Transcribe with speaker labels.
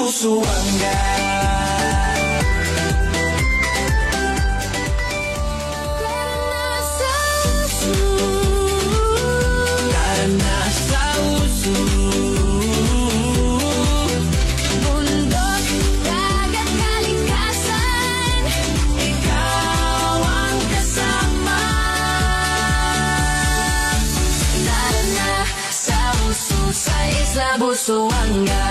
Speaker 1: Busuanga. Tara na sa uso.
Speaker 2: Bundok, dagat, kalikasan,
Speaker 1: Ikaw ang kasama.
Speaker 2: tara na sa uso sa Isla Busuanga.